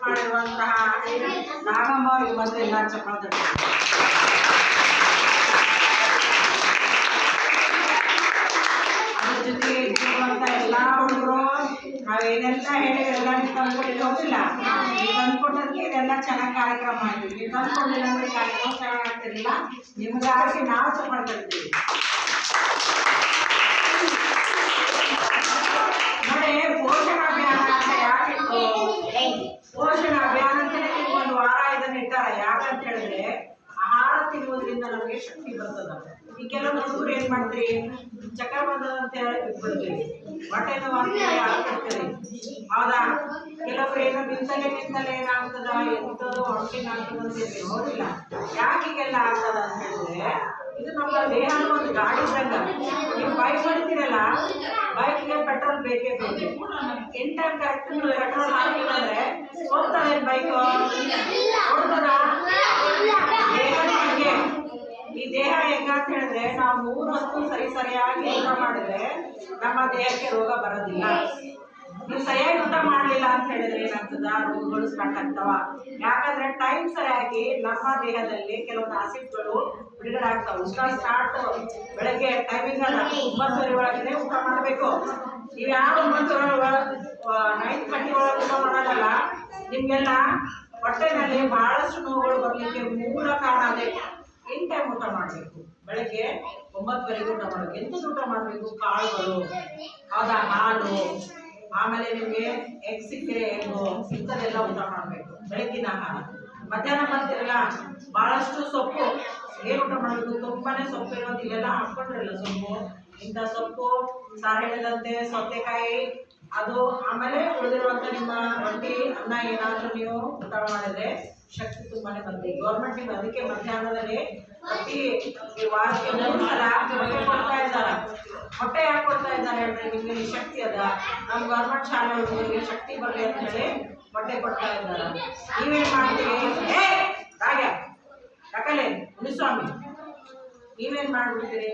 ಮಾಡಿರುವಂತಹ ನಾಗಮ್ಮ ಅವರಿಗೆ ಮತ್ತೆ ಎಲ್ಲ ಚಪ್ಪಾಳೆ. ಅದ್ರ ಜೊತೆಗೆ ಇರುವಂತ ಎಲ್ಲಾ ಹುಡುಗರು ನಾವೇನೆಲ್ಲ ಹೇಳಿದ್ರೆಲ್ಲ ನೀವು ತಂದ್ಕೊಟ್ಟಿಲ್ಲ ಹೋಗಿಲ್ಲ. ನೀವು ತಂದ್ಕೊಟ್ಟದಕ್ಕೆ ಇದೆಲ್ಲ ಚೆನ್ನಾಗಿ ಕಾರ್ಯಕ್ರಮ ಮಾಡಿದ್ವಿ. ನೀವು ತಂದ್ಕೊಂಡಿಲ್ಲ ಅಂದ್ರೆ ಕಾರ್ಯಕ್ರಮ ಚೆನ್ನಾಗಿ ಆಗ್ತಿರ್ಲಿಲ್ಲ. ನಿಮಗಾಗಿ ನಾವು ಚಪ್ಪಾಳೆ ತರ್ತೀವಿ. ನೋಡಿ, ಪೋಷಣ ಅಭಿಯಾನ ಅಂತ ಯಾಕಿತ್ತು? ಪೋಷಣ ಅಭಿಯಾನ ಅಂತಾನೆ ಒಂದು ವಾರ ಇದನ್ನ ಇಟ್ಟಾರ. ಯಾಕಂತ ಹೇಳಿದ್ರೆ ಆಹಾರ ತಿನ್ನುವುದರಿಂದ ನಮಗೆ ಶಕ್ತಿ ಬರ್ತದ. ಈ ಕೆಲವೊಂದು ಹುಡುಗರು ಏನ್ ಮಾಡ್ತೀರಿ, ಚಕ್ರ ಬಂದದ ಅಂತ ಹೇಳಿ ಬಿಟ್ಬಿಡ್ತೀವಿ, ಹೊಟ್ಟೆ ನೋವು ಅಂತ ಹೇಳಿ ಹಾಕ್ಬಿಡ್ತೀರಿ. ಹೌದಾ? ಕೆಲವೊಬ್ರು ಏನೋ ನಿಂತಲೇ ಏನಾಗ್ತದ, ಎಂತದೋ ಹೊಟ್ಟೆನ ಆಗ್ತದ ಅಂತ ಹೇಳಿ ನೋಡಿಲ್ಲ. ಯಾಕೀಗೆಲ್ಲ ಆಗ್ತದ ಅಂತ ಹೇಳಿದ್ರೆ ಇದು ನಮ್ಮ ದೇಹದ ಒಂದು ಗಾಡಿ ಇದ್ದಂಗ. ನೀವು ಬೈಕ್ ಹೊಡಿತೀರಲ್ಲ, ಬೈಕ್ಗೆ ಪೆಟ್ರೋಲ್ ಬೇಕೇ ಬೇಕು. ಇನ್ ಟೈಮ್ ಕರೆಕ್ಟ್ ಪೆಟ್ರೋಲ್ ಹಾಕಿಲ್ಲ ಅಂದ್ರೆ ಹೋಗ್ತದೆ ಬೈಕ್, ಹೊಡ್ತದ. ದೇಹದ ಬಗ್ಗೆ ಈ ದೇಹ ಹೆಂಗಂತ ಹೇಳಿದ್ರೆ ನಾವು 3 ಹೊತ್ತು ಸರಿಯಾಗಿ ಊಟ ಮಾಡಿದ್ರೆ ನಮ್ಮ ದೇಹಕ್ಕೆ ರೋಗ ಬರೋದಿಲ್ಲ. ನೀವು ಸರಿಯಾಗಿ ಊಟ ಮಾಡಲಿಲ್ಲ ಅಂತ ಹೇಳಿದ್ರೆ ಏನಾಗ್ತದ, ರೋಗಗಳು ಸ್ಟಾರ್ಟ್ ಆಗ್ತಾವ. ಯಾಕಂದ್ರೆ ಟೈಮ್ ಸರಿಯಾಗಿ ನಮ್ಮ ದೇಹದಲ್ಲಿ ಕೆಲವೊಂದು ಆಸಿಡ್ಗಳು ಬಿಡುಗಡೆ ಆಗ್ತಾವ. ಊಟ ಸ್ಟಾರ್ಟ್ ಬೆಳಗ್ಗೆ ಟೈಮಿಂಗ್ ಅಲ್ಲ, 9:30 ಒಳಗೆ ಊಟ ಮಾಡಬೇಕು. ನೀವು ಯಾವ 9 ಗಂಟೆ ಒಳಗೆ ಊಟ ಮಾಡೋದಲ್ಲ, ನಿಮ್ಗೆಲ್ಲ ಹೊಟ್ಟೆನಲ್ಲಿ ಬಹಳಷ್ಟು ನೋವುಗಳು ಬರ್ಲಿಕ್ಕೆ ಮೂಲ ಕಾರಣ ಅದೇ. ಇನ್ ಟೈಮ್ ಊಟ ಮಾಡಬೇಕು. ಬೆಳಗ್ಗೆ 9:30 ಊಟ ಮಾಡಬೇಕು. ಎಂಥದ್ದು ಊಟ ಮಾಡಬೇಕು? ಕಾಳುಗಳು, ಹೌದಾ, ಹಾಲು, ಆಮೇಲೆ ನಿಮಗೆ ಎಗ್ ಸಿಕ್ಕರೆ ಎಗ್ಗು, ಇಂಥದ್ದೆಲ್ಲ ಊಟ ಮಾಡಬೇಕು ಬೆಳಗಿನ ಆಹಾರ. ಮಧ್ಯಾಹ್ನ ಬರ್ತಿರಲ್ಲ, ಬಹಳಷ್ಟು ಸೊಪ್ಪು. ಏನು ಊಟ ಮಾಡಬೇಕು? ತುಂಬಾನೇ ಸೊಪ್ಪು ಇರೋದು. ಇಲ್ಲೆಲ್ಲ ಹಾಕ್ಕೊಂಡ್ರಲ್ಲ ಸೊಪ್ಪು, ಇಂಥ ಸೊಪ್ಪು, ಸಾರು ಹೇಳಿದಂತೆ ಸೌತೆಕಾಯಿ, ಅದು ಆಮೇಲೆ ಉಳಿದಿರುವಂತ ನಿಮ್ಮ ರೊಟ್ಟಿ ಅನ್ನ ಏನಾದರೂ ನೀವು ಊಟ ಮಾಡಿದ್ರೆ ಶಕ್ತಿ ತುಂಬಾನೇ ಬರ್ತದೆ. ಗೌರ್ಮೆಂಟ್ ನಿಮ್ಗೆ ಅದಕ್ಕೆ ಮಧ್ಯಾಹ್ನದಲ್ಲಿ ಪ್ರತಿ ವಾರಕ್ಕೆ 3 ಸಲ ಮೊಟ್ಟೆ ಕೊಡ್ತಾ ಇದ್ದಾರೆ. ಮೊಟ್ಟೆ ಯಾಕೆ ಕೊಡ್ತಾ ಇದ್ದಾರೆ ಅಂದ್ರೆ ನಿಮಗೆ ಶಕ್ತಿ ಅದ. ನಮ್ಮ ಗೌರ್ಮೆಂಟ್ ಶಾಲೆ ಹುಡುಗರಿಗೆ ಶಕ್ತಿ ಬರಲಿ ಅಂತ ಹೇಳಿ ಮೊಟ್ಟೆ ಕೊಡ್ತಾ ಇದ್ದಾರೆ. ನೀವೇನ್ ಮಾಡ್ತೀವಿ? ಯಾಕಲೆ ಮುನಿಸ್ವಾಮಿ, ನೀವೇನ್ ಮಾಡ್ಬಿಡ್ತೀರಿ?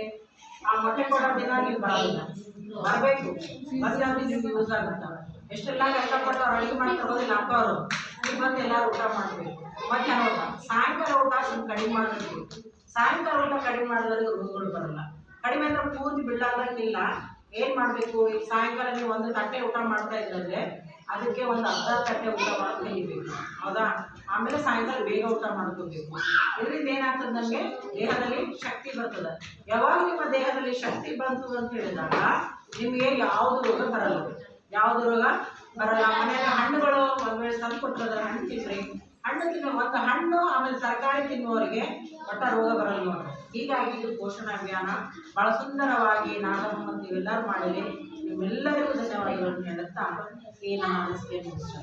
ಆ ಮೊಟ್ಟೆ ಕೊಡೋ ದಿನ ನೀವು ಬರೋದಿಲ್ಲ, ಬರಬೇಕು. ಬಂದ್ರೆ ನಿಮ್ಗೆ ಯೂಸ್ ಆಗುತ್ತವೆ. ಎಷ್ಟೆಲ್ಲ ಕಷ್ಟಪಟ್ಟು ಅವ್ರು ಅಡುಗೆ ಮಾಡಿ ತಗೋದಿಲ್ಲ ಅಪ್ಪ ಅವರು. ನೀವು ಬಂದು ಎಲ್ಲರೂ ಊಟ ಮಾಡಬೇಕು. ಮಧ್ಯಾಹ್ನ ಊಟ, ಸಾಯಂಕಾಲ ಊಟ ಸ್ವಲ್ಪ ಕಡಿಮೆ ಮಾಡಬೇಕು. ಸಾಯಂಕಾಲ ಊಟ ಕಡಿಮೆ ಮಾಡಿದ್ರೆ ರೋಗಗಳು ಬರಲ್ಲ. ಕಡಿಮೆ ಅಂದ್ರೆ ಪೂರ್ತಿ ಬಿಡಲಾದಂಗಿಲ್ಲ. ಏನು ಮಾಡಬೇಕು? ಈಗ ಸಾಯಂಕಾಲ ನೀವು 1 ತಟ್ಟೆ ಊಟ ಮಾಡ್ತಾ ಇದ್ರೆ ಅದಕ್ಕೆ ಒಂದು ಅರ್ಧ ತಟ್ಟೆ ಊಟ ಮಾಡೋದು ಕಲಿಬೇಕು. ಹೌದಾ? ಆಮೇಲೆ ಸಾಯಂಕಾಲ ಬೇಗ ಊಟ ಮಾಡ್ಕೋಬೇಕು. ಇದರಿಂದ ಏನಾಗ್ತದೆ, ನಮಗೆ ದೇಹದಲ್ಲಿ ಶಕ್ತಿ ಬರ್ತದೆ. ಯಾವಾಗ ನಿಮ್ಮ ದೇಹದಲ್ಲಿ ಶಕ್ತಿ ಬಂತು ಅಂತ ಹೇಳಿದಾಗ ನಿಮಗೆ ಯಾವುದು ರೋಗ ಬರಲ್ಲ. ಯಾವುದು ರೋಗ ಬರಲ್ಲ. ಮನೆಯ ಹಣ್ಣುಗಳು ಒಂದ್ ವೇಳೆ ತಂದು ಕೊಟ್ಟರೆ ಹಣ್ಣು ತಿನ್ರಿ. ಹಣ್ಣು ಒಂದು ಹಣ್ಣು ಆಮೇಲೆ ತರಕಾರಿ ತಿನ್ನುವವರಿಗೆ ಒಟ್ಟ ರೋಗ ಬರಲ್ಲ ನೋಡಿ. ಹೀಗಾಗಿ ಇದು ಪೋಷಣ ಅಭಿಯಾನ ಬಹಳ ಸುಂದರವಾಗಿ ನಾಗಮ್ಮ ಮತ್ತು ನೀವೆಲ್ಲರೂ ಮಾಡಿರಿ. ನಿಮ್ಮೆಲ್ಲರಿಗೂ ಧನ್ಯವಾದಗಳನ್ನು ಹೇಳುತ್ತಾ ಈ ನನ್ನ ಅನಿಸಿಕೆ ಮುಗಿಸ್ತಾ